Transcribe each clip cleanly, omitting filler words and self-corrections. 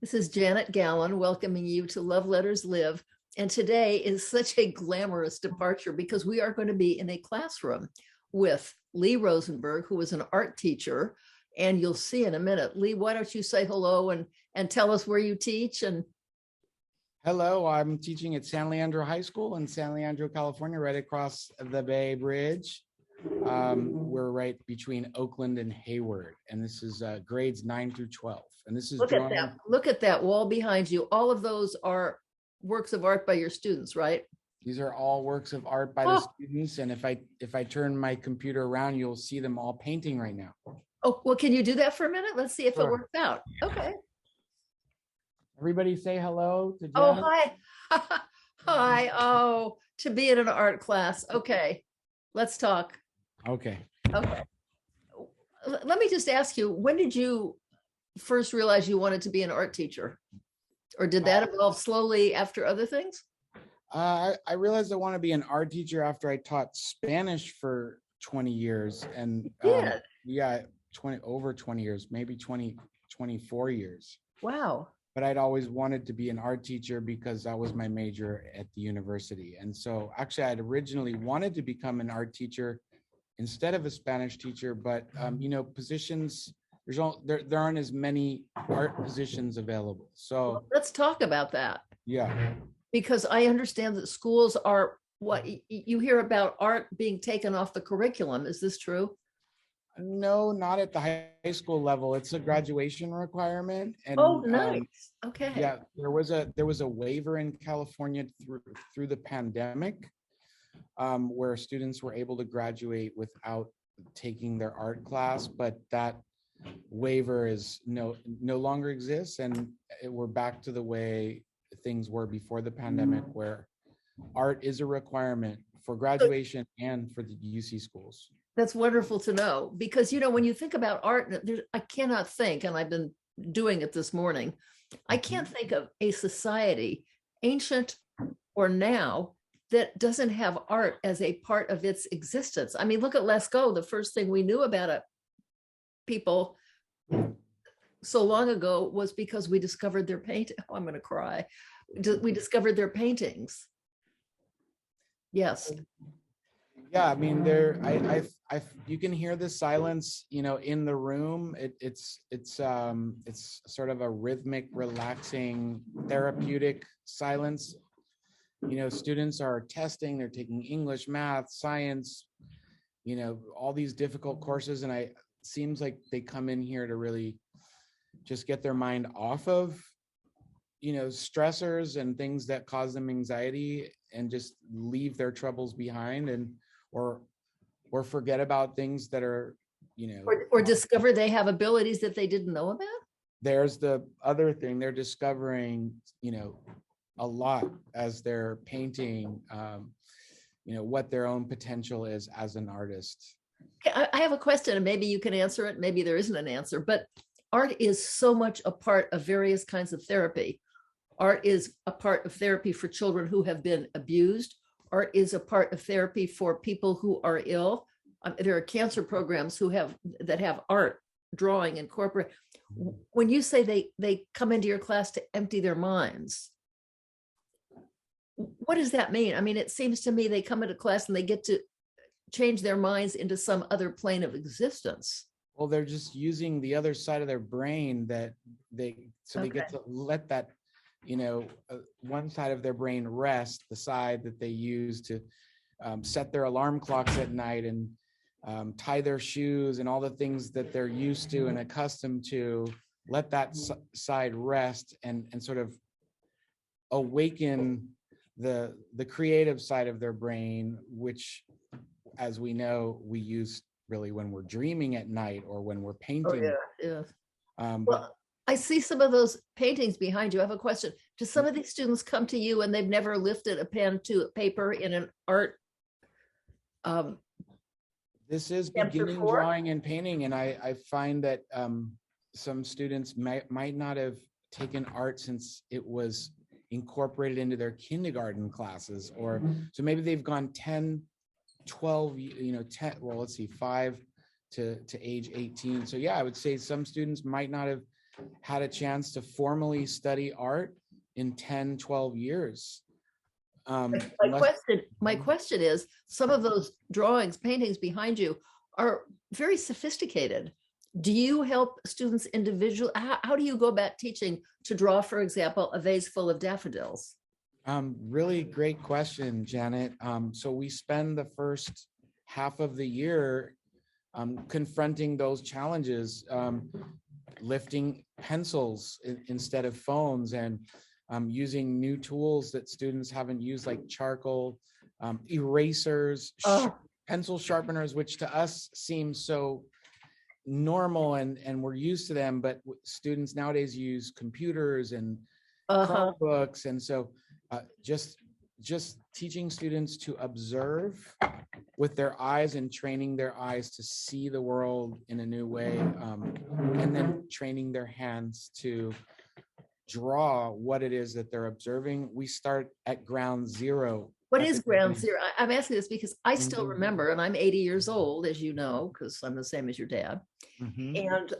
This is Janet Gallen welcoming you to Love Letters Live. And today is such a glamorous departure because we are going to be in a classroom with Lee Rosenberg, who is an art teacher. And you'll see in a minute. Lee, why don't you say hello and tell us where you teach? And hello, I'm teaching at San Leandro High School in San Leandro, California, right across the Bay Bridge. We're right between Oakland and Hayward, and this is grades 9 through 12. And this is look at that. Look at that wall behind you. All of those are works of art by your students, right? These are all works of art by the students. And if I turn my computer around, you'll see them all painting right now. Oh, well, can you do that for a minute? Let's see if it works out. Okay. Everybody say hello to Janet. Oh, hi. Hi. Oh, to be in an art class. Okay. Let's talk. Okay. Okay. Let me just ask you, when did you first realize you wanted to be an art teacher? Or did that evolve slowly after other things? I realized I want to be an art teacher after I taught Spanish for 20 years. And over 20 years, maybe 24 years. Wow. But I'd always wanted to be an art teacher because that was my major at the university. And so actually I'd originally wanted to become an art teacher instead of a Spanish teacher, but positions, there aren't as many art positions available. So let's talk about that. Yeah. Because I understand that schools are what you hear about art being taken off the curriculum. Is this true? No, not at the high school level. It's a graduation requirement. And nice. Okay. Yeah, there was a waiver in California through the pandemic, where students were able to graduate without taking their art class, but that waiver is no longer exists, and we're back to the way things were before the pandemic, where art is a requirement for graduation and for the UC schools. That's wonderful to know, because, when you think about art, I cannot think, and I've been doing it this morning, I can't think of a society, ancient or now, that doesn't have art as a part of its existence. I mean, look at Lascaux. The first thing we knew about people so long ago was because we discovered their painting. Oh, I'm going to cry. We discovered their paintings. Yes. Yeah, I mean, you can hear the silence, in the room. It's sort of a rhythmic, relaxing, therapeutic silence. Students are testing, they're taking English, math, science, all these difficult courses. And it seems like they come in here to really just get their mind off of, stressors and things that cause them anxiety, and just leave their troubles behind, or forget about things that are, or discover they have abilities that they didn't know about. There's the other thing, they're discovering, a lot as they're painting, what their own potential is as an artist. I have a question, and maybe you can answer it. Maybe there isn't an answer, but art is so much a part of various kinds of therapy. Art is a part of therapy for children who have been abused. Art is a part of therapy for people who are ill. There are cancer programs that have art, drawing, incorporate. When you say they come into your class to empty their minds, what does that mean? I mean, it seems to me they come into class and they get to change their minds into some other plane of existence. Well, they're just using the other side of their brain that they get to let that, one side of their brain rest, the side that they use to set their alarm clocks at night and tie their shoes and all the things that they're used to and accustomed to. Let that side rest and sort of awaken the creative side of their brain, which, as we know, we use really when we're dreaming at night or when we're painting. Yeah. Well, I see some of those paintings behind you. I have a question. Do some of these students come to you and they've never lifted a pen to paper in an art? This is beginning drawing and painting, and I find that some students might not have taken art since it was incorporated into their kindergarten classes, or so maybe they've gone 10, 12, 5 to age 18. So yeah, I would say some students might not have had a chance to formally study art in 10, 12 years. My question is, some of those drawings, paintings behind you are very sophisticated. Do you help students individually? How do you go about teaching to draw, for example, a vase full of daffodils? Really great question, Janet. So we spend the first half of the year confronting those challenges, lifting pencils instead of phones, and using new tools that students haven't used, like charcoal, erasers, pencil sharpeners, which to us seem so normal and we're used to them, but students nowadays use computers and Chromebooks. And so just teaching students to observe with their eyes and training their eyes to see the world in a new way, and then training their hands to draw what it is that they're observing. We start at ground zero. What is ground zero? I'm asking this because I still remember, and I'm 80 years old, as you know, because I'm the same as your dad. And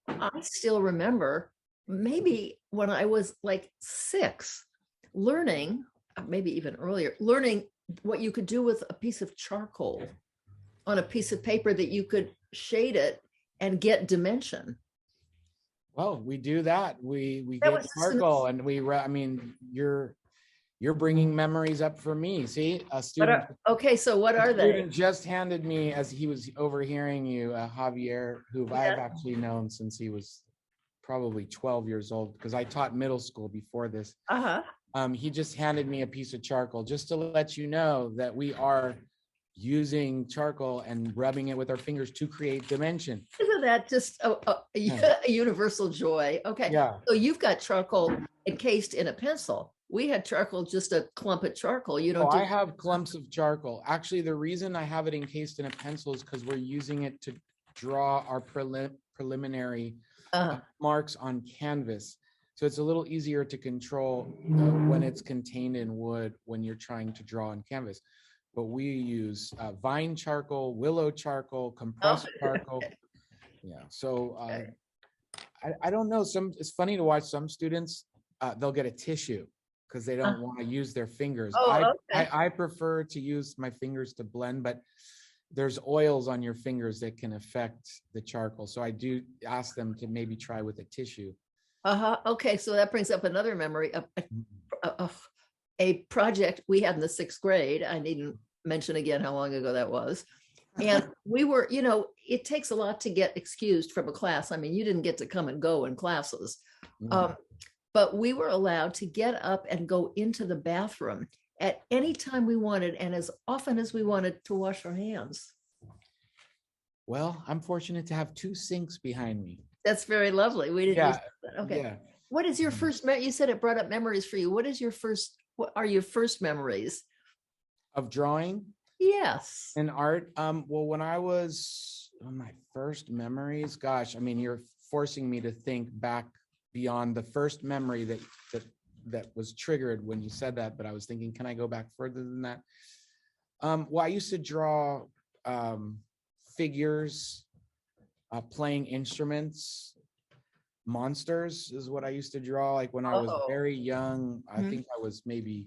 I still remember maybe when I was like 6, learning, maybe even earlier, learning what you could do with a piece of charcoal on a piece of paper, that you could shade it and get dimension. Well, we do that. We get charcoal, and I mean, you're bringing memories up for me. See, a student. Okay, so what are they? Student just handed me, as he was overhearing you, Javier, who I've actually known since he was probably 12 years old, because I taught middle school before this. He just handed me a piece of charcoal, just to let you know that we are using charcoal and rubbing it with our fingers to create dimension. Isn't that just a universal joy? Okay. Yeah. So you've got charcoal encased in a pencil. We had charcoal, just a clump of charcoal. You don't. I have clumps of charcoal. Actually, the reason I have it encased in a pencil is because we're using it to draw our preliminary marks on canvas. So it's a little easier to control when it's contained in wood when you're trying to draw on canvas. But we use vine charcoal, willow charcoal, compressed charcoal. Yeah. So I don't know. It's funny to watch some students. They'll get a tissue because they don't want to use their fingers. I prefer to use my fingers to blend, but there's oils on your fingers that can affect the charcoal. So I do ask them to maybe try with a tissue. Okay, so that brings up another memory of a project we had in the 6th grade. I needn't mention again how long ago that was. And we were, it takes a lot to get excused from a class. I mean, you didn't get to come and go in classes. But we were allowed to get up and go into the bathroom at any time we wanted, and as often as we wanted, to wash our hands. Well, I'm fortunate to have 2 sinks behind me. That's very lovely. We didn't. Yeah. Okay. Yeah. What is your first? You said it brought up memories for you. What are your first memories of drawing? Yes. And art. Well, when I was my first memories, gosh, I mean, you're forcing me to think back beyond the first memory that was triggered when you said that. But I was thinking, can I go back further than that? Well, I used to draw figures, playing instruments. Monsters is what I used to draw. Like when I was very young, I think I was maybe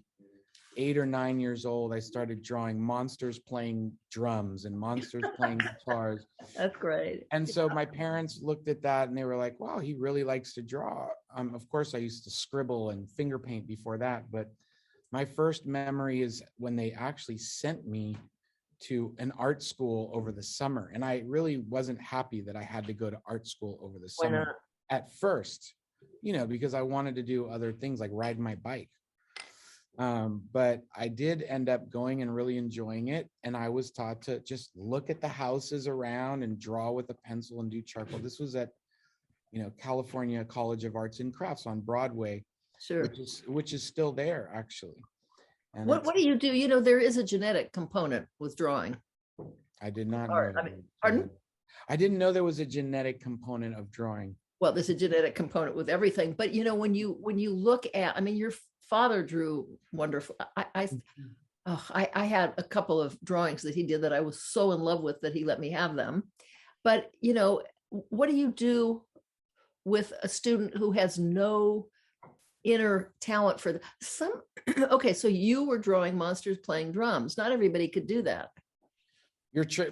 8 or 9 years old. I started drawing monsters playing drums and monsters playing guitars. That's great. And so my parents looked at that and they were like, wow, he really likes to draw. Of course, I used to scribble and finger paint before that. But my first memory is when they actually sent me to an art school over the summer. And I really wasn't happy that I had to go to art school over the summer. Why not? At first, because I wanted to do other things like ride my bike. But I did end up going and really enjoying it. And I was taught to just look at the houses around and draw with a pencil and do charcoal. This was at, California College of Arts and Crafts on Broadway, sure, which is still there actually. And what do you do? There is a genetic component with drawing. I did not know. Pardon? I didn't know there was a genetic component of drawing. Well, there's a genetic component with everything, but when you look at, your father drew wonderful. I had a couple of drawings that he did that I was so in love with that he let me have them. But what do you do with a student who has no inner talent for some. Okay, so you were drawing monsters playing drums. Not everybody could do that.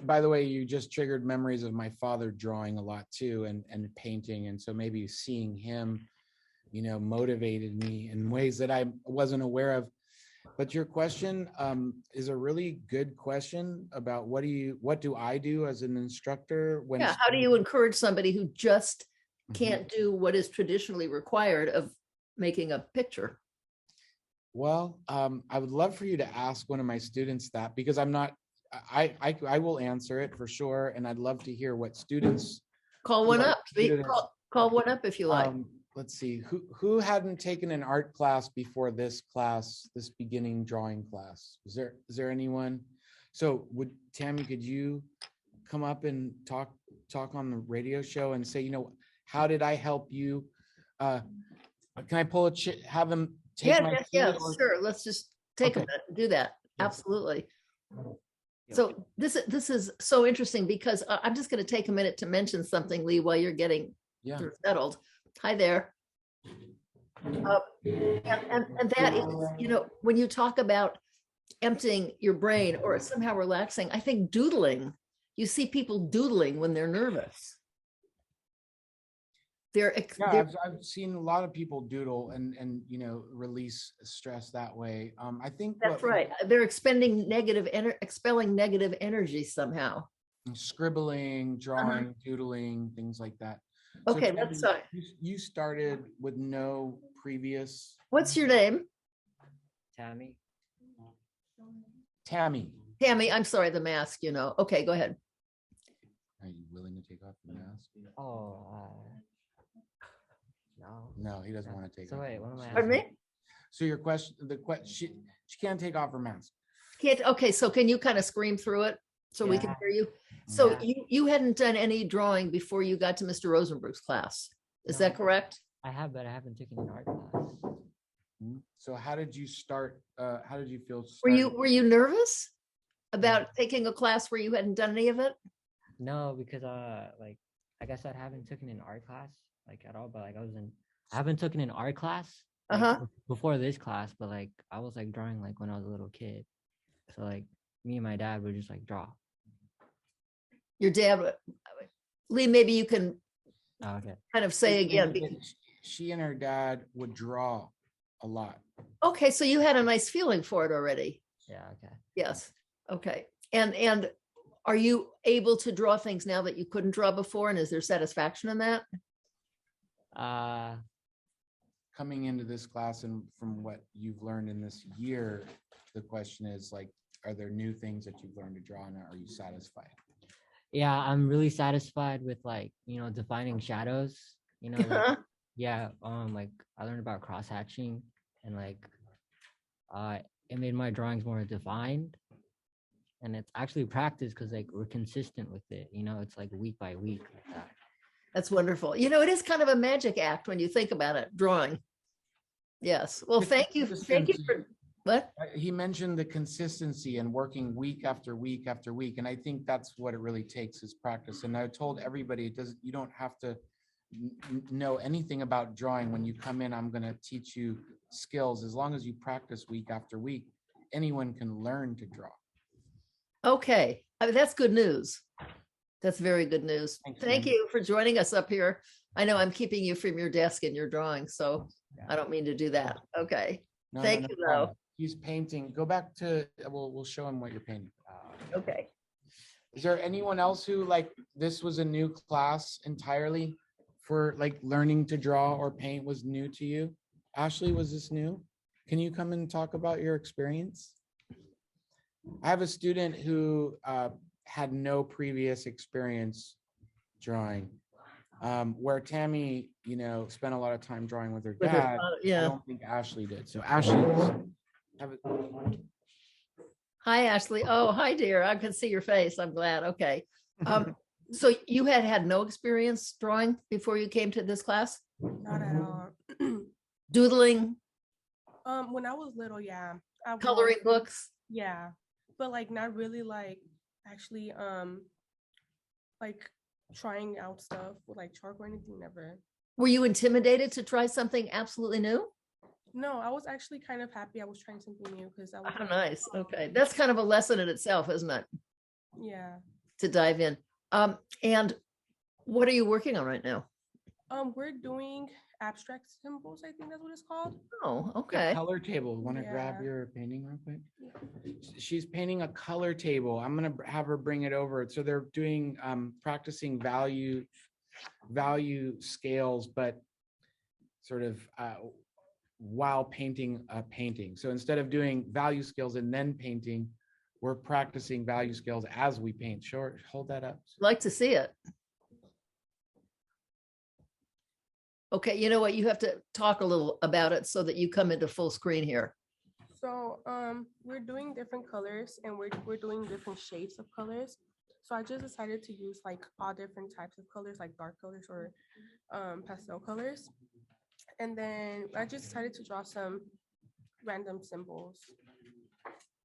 By the way, you just triggered memories of my father drawing a lot too, and painting. And so maybe seeing him, motivated me in ways that I wasn't aware of. But your question is a really good question about what do I do as an instructor when Yeah, how do you encourage somebody who just Mhm. can't do what is traditionally required of making a picture? Well, I would love for you to ask one of my students that, because I'm not, I will answer it for sure. And I'd love to hear what students. Call one up. students- Call one up if you like. Let's see, who hadn't taken an art class before this class, this beginning drawing class? Is there anyone? So Tammy, could you come up and talk on the radio show and say, how did I help you? Can I pull have them take my Yeah, seat, or- sure. Let's just take a Okay. minute and do that. Yeah. Absolutely. So this is so interesting because I'm just going to take a minute to mention something, Lee, while you're getting Yeah. settled. Hi there. And that is, when you talk about emptying your brain or somehow relaxing, I think doodling, you see people doodling when they're nervous. I've seen a lot of people doodle and release stress that way. I think That's right. They're expelling negative energy somehow. Scribbling, drawing, doodling, things like that. Okay, so, let's Tammy, you started with no previous. What's your name? Tammy. Tammy, I'm sorry, the mask, Okay, go ahead. Are you willing to take off the mask? No, he doesn't want to take it off. So wait, what am I asking? Pardon me? So your question, she can't take off her mask. Okay, so can you kind of scream through it so we can Yeah. hear you? So Yeah. you hadn't done any drawing before you got to Mr. Rosenberg's class. Is No. that correct? I have, but I haven't taken an art class. So how did you start? How did you feel? Were you nervous about taking a class where you hadn't done any of it? No, because like I said, I haven't taken an art class at all. But I haven't taken an art class before this class. But I was drawing when I was a little kid. So me and my dad would just draw. Your dad, Lee, maybe you can Okay. kind of say again. She and her dad would draw a lot. Okay, so you had a nice feeling for it already. Yeah. Okay. Yes. Okay. And are you able to draw things now that you couldn't draw before? And is there satisfaction in that? Coming into this class and from what you've learned in this year, the question is are there new things that you've learned to draw, and are you satisfied? Yeah, I'm really satisfied with defining shadows. Yeah, I learned about cross hatching, and it made my drawings more defined, and it's actually practice because we're consistent with it. It's week by week like that. That's wonderful. It is kind of a magic act when you think about it, drawing. Yes. Well, thank you. Thank you for what? He mentioned the consistency and working week after week after week. And I think that's what it really takes is practice. And I told everybody you don't have to know anything about drawing. When you come in, I'm going to teach you skills. As long as you practice week after week, anyone can learn to draw. Okay. That's good news. That's very good news. Thank you for joining us up here. I know I'm keeping you from your desk and your drawing, so I don't mean to do that. Okay. Thank you, though. He's painting. Go back to, we'll show him what you're painting. Okay. Is there anyone else who this was a new class entirely for learning to draw or paint was new to you? Ashley, was this new? Can you come and talk about your experience? I have a student who had no previous experience drawing, where Tammy, spent a lot of time drawing with her dad. Yeah. I don't think Ashley did. So Ashley, Hi, Ashley. Oh, hi, dear. I can see your face. I'm glad. Okay. So you had no experience drawing before you came to this class? Not at all. Doodling? When I was little, yeah. Coloring books? Yeah. But not really actually trying out stuff with chalk or anything, never. Were you intimidated to try something absolutely new? No, I was actually kind of happy I was trying something new because I was Oh, nice. Okay. That's kind of a lesson in itself, isn't it? yeah. To dive in. And what are you working on right now? We're doing abstract symbols, I think that's what it's called. Oh, The okay. color table. Want to grab Yeah. your painting real quick? She's painting a color table. I'm gonna have her bring it over. So they're doing practicing value scales, but sort of while painting a painting. So instead of doing value scales and then painting, we're practicing value scales as we paint. Sure, hold that up. Like to see it. Okay, you know what? You have to talk a little about it so that you come into full screen here. So we're doing different colors and we're doing different shades of colors. So I just decided to use like all different types of colors, like dark colors or pastel colors. And then I just decided to draw some random symbols.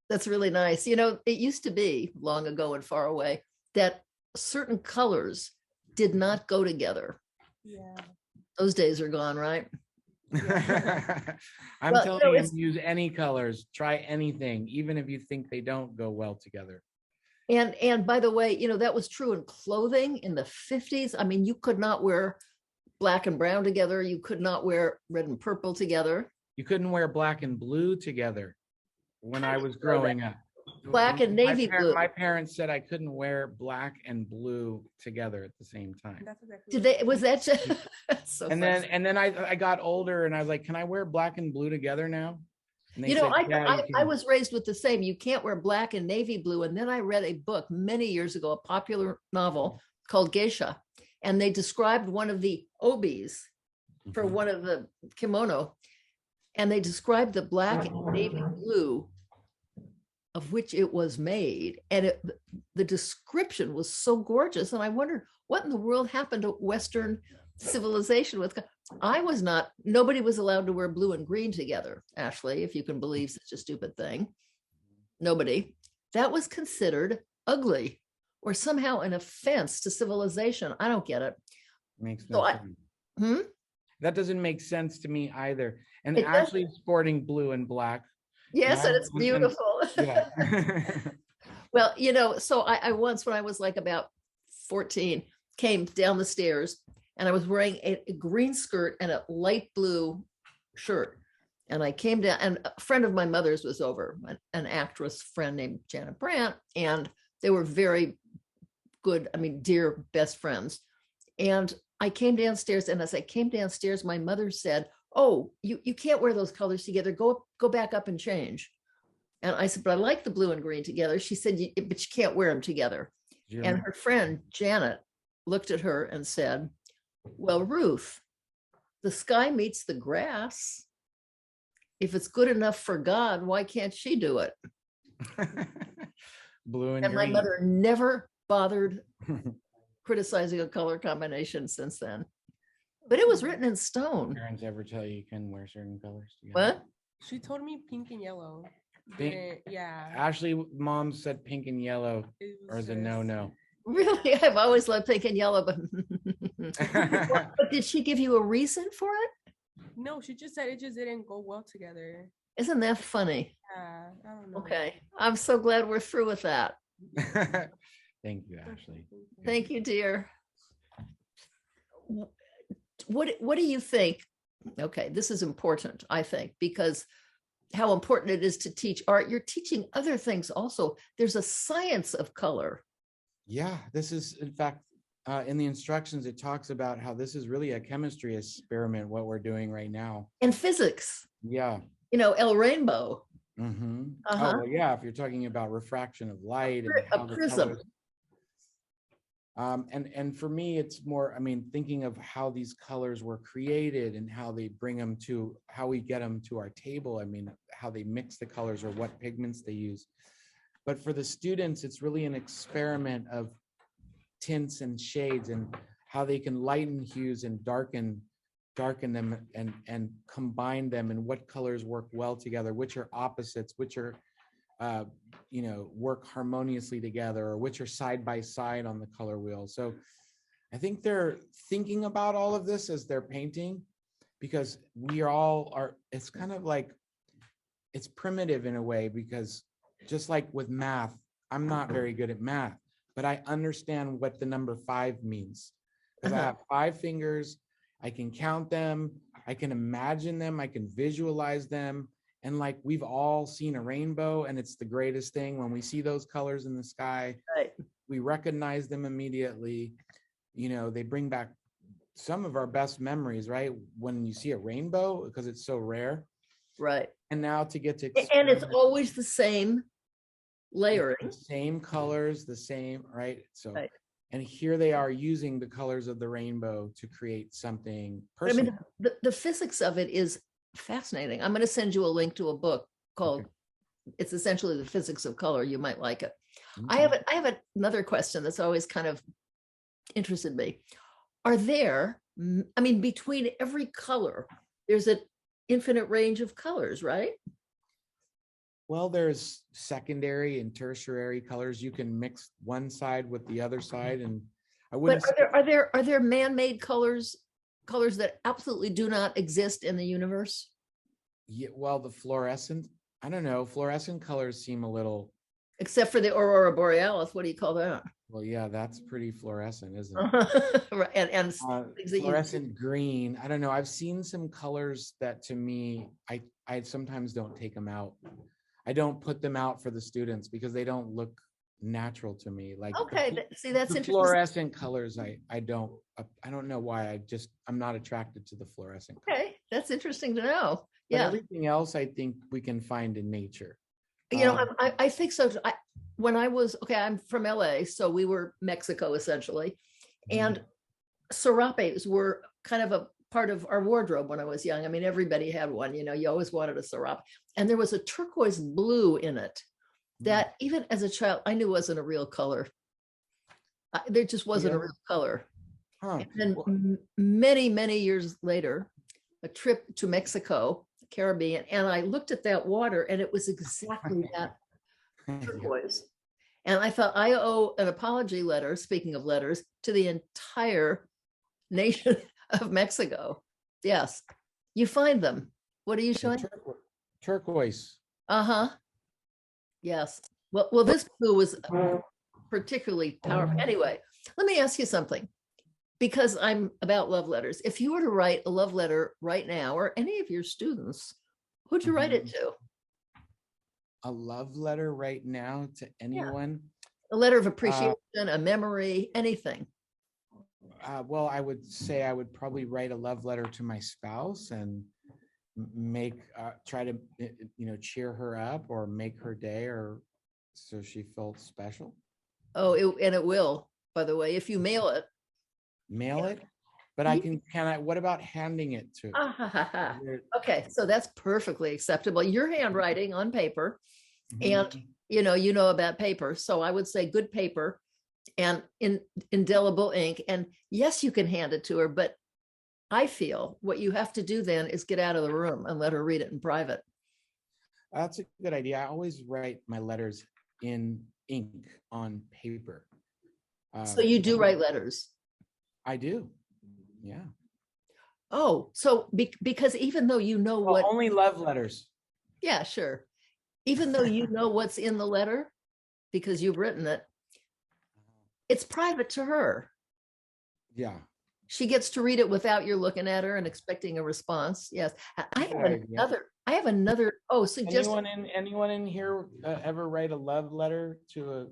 That's really nice. You know, it used to be long ago and far away that certain colors did not go together. Yeah. Those days are gone, right? I'm Well, telling no, you, it's- use any colors, try anything, even if you think they don't go well together. And by the way, you know, that was true in clothing in the 50s. I mean, you could not wear black and brown together. You could not wear red and purple together. You couldn't wear black and blue together when I was growing up. Black and navy blue. My parents said I couldn't wear black and blue together at the same time. That's exactly Did what they, was that just, so And funny. then I got older and I was like, can I wear black and blue together now? And they You know, said, "Yeah, you I can." was raised with the same. You can't wear black and navy blue. And then I read a book many years ago, a popular novel called Geisha. And they described one of the obis for Mhm. one of the kimono. And they described the black and navy blue of which it was made. And the description was so gorgeous. And I wondered what in the world happened to Western civilization with. I was not, nobody was allowed to wear blue and green together, Ashley, if you can believe such a stupid thing. Nobody. That was considered ugly or somehow an offense to civilization. I don't get it. Makes So no I- sense. That doesn't make sense to me either. And It doesn't. Ashley's sporting blue and black. Yes, Yeah, and it's and- beautiful. Yeah. Well, you know, so I once, when I was like about 14, came down the stairs and I was wearing a green skirt and a light blue shirt. And I came down, and a friend of my mother's was over, an actress friend named Janet Brandt, and they were very good, I mean, dear best friends. And I came downstairs, and as I came downstairs, my mother said, "Oh, you can't wear those colors together. Go back up and change." And I said, "But I like the blue and green together." She said, "But you can't wear them together." And her friend Janet looked at her and said, "Well, Ruth, the sky meets the grass. If it's good enough for God, why can't she do it?" Blue and And my green. mother never bothered criticizing a color combination since then. But it was written in stone. Parents ever tell you can wear certain colors together? What? She told me pink and yellow. Pink- Yeah. Ashley, mom said pink and yellow It or was the just- no. Really? I've always loved pink and yellow, but but did she give you a reason for it? No, she just said it just didn't go well together. Isn't that funny? Yeah, I don't know. Okay. I'm so glad we're through with that. Thank you, Ashley. Thank you, dear. What do you think? Okay, this is important, I think, because how important it is to teach art. You're teaching other things also. There's a science of color. Yeah, this is, in fact, in the instructions, it talks about how this is really a chemistry experiment, what we're doing right now. And physics, Yeah. you know, El Rainbow. Mm-hmm. Uh-huh. Oh, well, yeah, if you're talking about refraction of light and A how the prism. colors. And for me, it's more, I mean, thinking of how these colors were created and how they bring them to, how we get them to our table. I mean, how they mix the colors or what pigments they use. But for the students, it's really an experiment of tints and shades and how they can lighten hues and darken them and combine them, and what colors work well together, which are opposites, which are work harmoniously together, or which are side by side on the color wheel. So, I think they're thinking about all of this as they're painting, because we all are, it's kind of like, it's primitive in a way, because just like with math, I'm not very good at math, but I understand what the number 5 means, because I have 5 fingers. I can count them. I can imagine them. I can visualize them. And like, we've all seen a rainbow, and it's the greatest thing when we see those colors in the sky. Right. We recognize them immediately. You know, they bring back some of our best memories, right? When you see a rainbow, because it's so rare. Right. And now to get to And it's always the same layering. the same colors, the same, right? So, Right. and here they are using the colors of the rainbow to create something But I personal. mean, the physics of it is fascinating. I'm going to send you a link to a book called, it's essentially the physics of color. You might like it. I have another question that's always kind of interested me. Are there, I mean, between every color, there's an infinite range of colors, right? Well, there's secondary and tertiary colors. You can mix one side with the other side, and I But wouldn't. are there man-made colors that absolutely do not exist in the universe? Yeah, well, the fluorescent, I don't know. Fluorescent colors seem a little. Except for the aurora borealis. What do you call that? Well, yeah, that's pretty fluorescent, isn't it? Right, and things that Fluorescent green. I don't know. I've seen some colors that, to me, I sometimes don't take them out. I don't put them out for the students because they don't look natural to me. Like, okay, see, that's the interesting. fluorescent colors, I don't know why. I'm not attracted to the fluorescent colors. Okay, that's interesting to know. But Yeah, everything else I think we can find in nature. you know, I think so. When I was, okay, I'm from LA, so we were Mexico essentially, and serapes were kind of a part of our wardrobe when I was young. I mean, everybody had one, you know, you always wanted a serape. And there was a turquoise blue in it that even as a child, I knew wasn't a real color. There just wasn't a real color. And then many, many years later, a trip to Mexico, Caribbean, and I looked at that water and it was exactly that turquoise. And I thought I owe an apology letter, speaking of letters, to the entire nation of Mexico. Yes, you find them. What are you showing? Turquoise. Uh-huh. Yes. Well, this blue was particularly powerful. Anyway, let me ask you something, because I'm about love letters. If you were to write a love letter right now, or any of your students, who'd you write it to? A love letter right now to anyone? A letter of appreciation, a memory, anything. Well, I would say I would probably write a love letter to my spouse and try to, cheer her up or make her day, or so she felt special. Oh, and it will, by the way, if you mail it. Mail it? But what about handing it to? Okay, so that's perfectly acceptable. Your handwriting on paper, and you know about paper. So I would say good paper and in indelible ink. And yes, you can hand it to her, but I feel what you have to do then is get out of the room and let her read it in private. That's a good idea. I always write my letters in ink on paper. So you do write letters? I do. Yeah. Oh, so because even though you know what only love letters. Yeah, sure. Even though you know what's in the letter, because you've written it, it's private to her. Yeah. She gets to read it without you looking at her and expecting a response. Yes. I have another. Oh, suggest. Anyone in here ever write a love letter to a?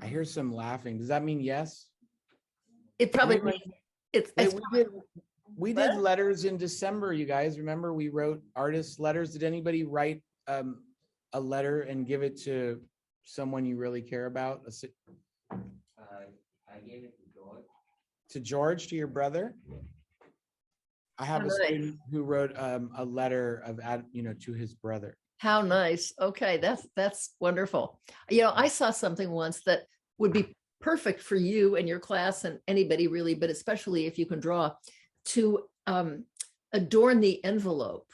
I hear some laughing. Does that mean yes? It probably means it's. We did letters in December, you guys. Remember, we wrote artist letters. Did anybody write a letter and give it to someone you really care about? I gave it to George. To George, to your brother? I have a student who wrote a letter to his brother. How nice. Okay, that's wonderful. I saw something once that would be perfect for you and your class and anybody really, but especially if you can draw, to adorn the envelope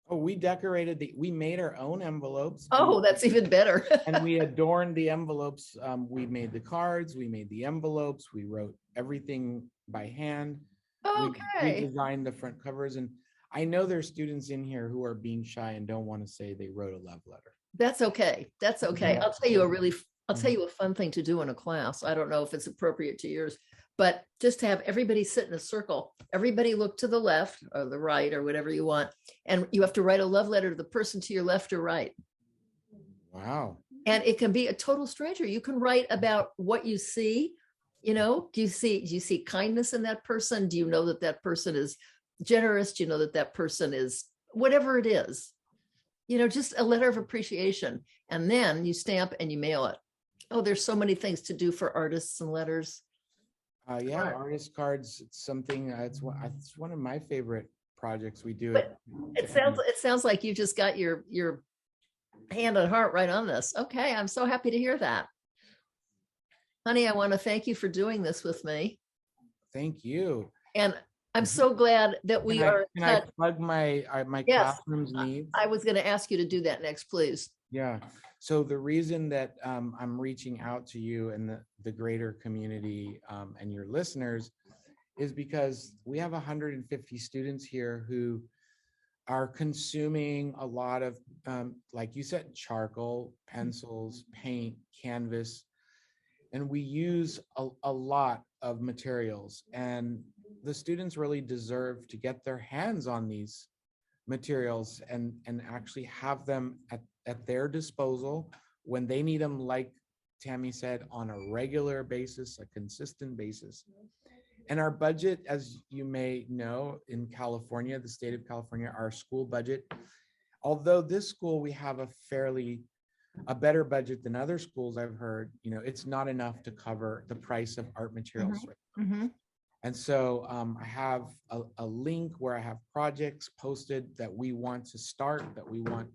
Oh, we made our own envelopes. Oh, that's even better. And we adorned the envelopes. We made the cards, we made the envelopes, we wrote everything by hand. We Okay. designed the front covers. And I know there's students in here who are being shy and don't want to say they wrote a love letter. That's okay. That's okay. Yeah. I'll tell you a fun thing to do in a class. I don't know if it's appropriate to yours, but just to have everybody sit in a circle. Everybody look to the left or the right or whatever you want. And you have to write a love letter to the person to your left or right. Wow. And it can be a total stranger. You can write about what you see. You know, do you see kindness in that person? Do you know that that person is generous? Do you know that that person is whatever it is? You know, just a letter of appreciation. And then you stamp and you mail it. Oh, there's so many things to do for artists and letters. Yeah, artist cards. It's something. It's one of my favorite projects we do. But it sounds like you just got your hand and heart right on this. Okay, I'm so happy to hear that. Honey, I want to thank you for doing this with me. Thank you. And I'm so glad that we are. Can I plug my Yes, classroom's needs? I was going to ask you to do that next, please. Yeah. So the reason that I'm reaching out to you and the greater community and your listeners is because we have 150 students here who are consuming a lot of, like you said, charcoal, pencils, paint, canvas, and we use a lot of materials. And the students really deserve to get their hands on these materials and actually have them at their disposal when they need them, like Tammy said, on a regular basis, a consistent basis. And our budget, as you may know, in California, the state of California, our school budget, although this school, we have a better budget than other schools I've heard, you know, it's not enough to cover the price of art materials. Mm-hmm. And so I have a link where I have projects posted that we want to start, that we want.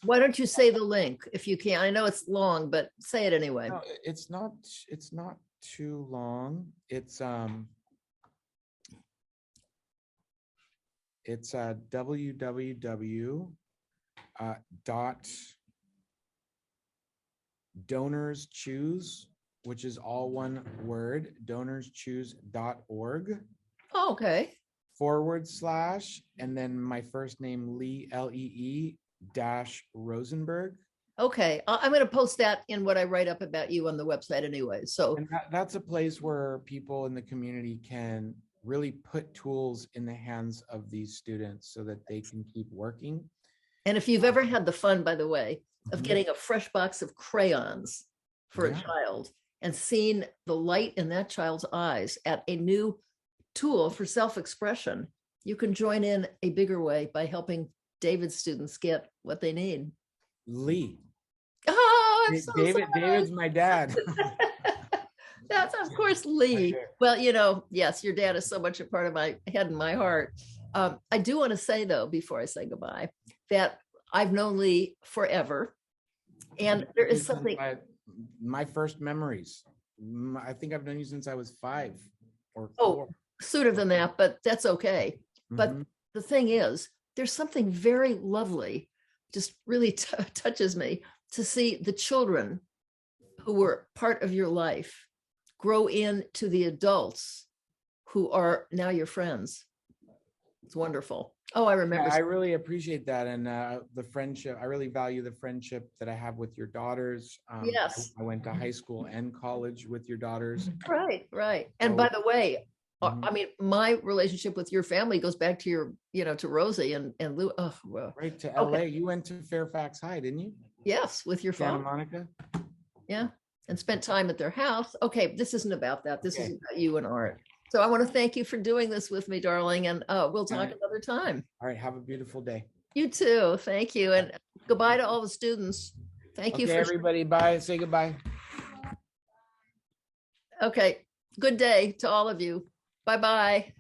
Why don't you say the link if you can? I know it's long, but say it anyway. No, it's not too long. It's www dot donors choose, which is all one word, donorschoose.org. Oh, okay. / and then my first name, Lee, Lee -Rosenberg. Okay. I'm going to post that in what I write up about you on the website anyway. So And that's a place where people in the community can really put tools in the hands of these students so that they can keep working. and if you've ever had the fun, by the way, of Mhm. getting a fresh box of crayons for Yeah. a child and seeing the light in that child's eyes at a new tool for self-expression, you can join in a bigger way by helping David's students get what they need. Lee. Oh, I'm so David's sorry. my dad. That's of course Lee. Okay. Well, you know, yes, your dad is so much a part of my head and my heart. I do want to say though, before I say goodbye, that I've known Lee forever. And there is something. My first memories. I think I've known you since I was 5 or 4. Oh, sooner than that, but that's okay. But Mhm. the thing is, there's something very lovely, just really touches me to see the children who were part of your life grow into the adults who are now your friends. It's wonderful. Oh, I remember. I really appreciate that. And the friendship, I really value the friendship that I have with your daughters. Yes. I went to high school and college with your daughters. Right, right. And So- by the way, Mhm. I mean, my relationship with your family goes back to your, to Rosie and Lou. Oh, well, Right to Okay. LA. You went to Fairfax High, didn't you? yes, with your Santa father. Monica. Yeah. And spent time at their house. Okay, this isn't about that. This is Okay. about you and art. So I want to thank you for doing this with me, darling. And we'll talk right. another time. All right. Have a beautiful day. You too. Thank you. And goodbye to all the students. Thank you Okay, for everybody. Bye. Say goodbye. Okay. Good day to all of you. Bye-bye.